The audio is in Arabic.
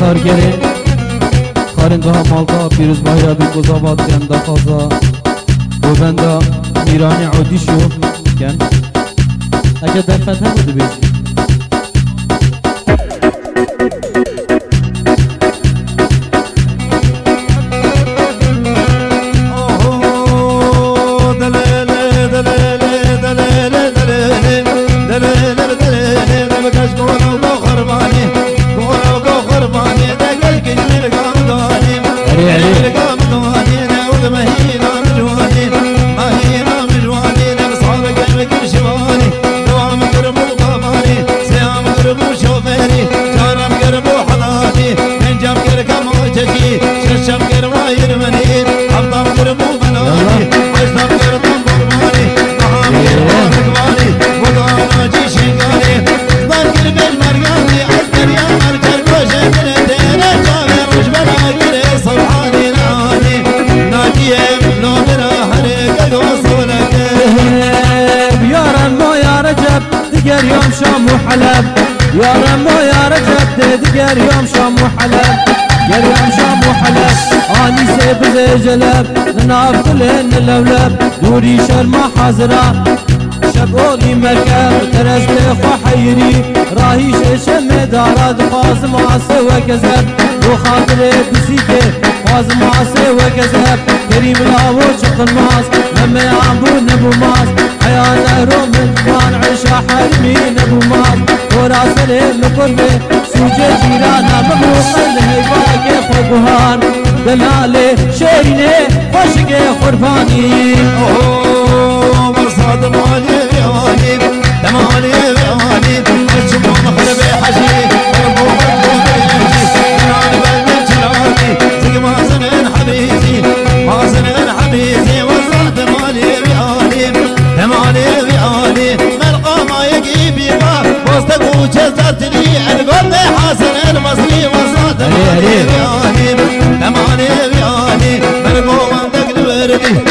کارگره خارنده ها مالدا پیروز باهیا بی گذابات کنده خازا و بنده میرانی عودی شو کن اگه در فتح بوده بیشی دیگر یوم شام و حلب یا رمو یا رجب دیگر یوم شام و حلب دیگر یوم شام و حلب آنی سیب جلب ناف کلن لولب دوری شرما حاضرة شب اولی مرکب ترست خو حیری راهی ششم دارد خواز معاسه و کذب و خاطر بسیده خواز معاسه و کذب کریم لاو چقل ماس ممه عمبو نبو ماس حیان رو من عشا حرمي نبو ماس وراسل مقربه سوجه جيرانا مبوخل هيباك خوبهان دلالي شيريني خوشك خرفاني اوه مرصاد مالي بيواني دمالي بيواني الشبو مخربي حشي قربو قربو بيجي دلالي بلمن جلالي زي مازنين حبيزي مازنين حبيزي وصاد مالي بيواني دمالي بيواني وسطك وجزتني القلب حسن المصري وصادني بياني تماني بياني مرقوم عندك الوردي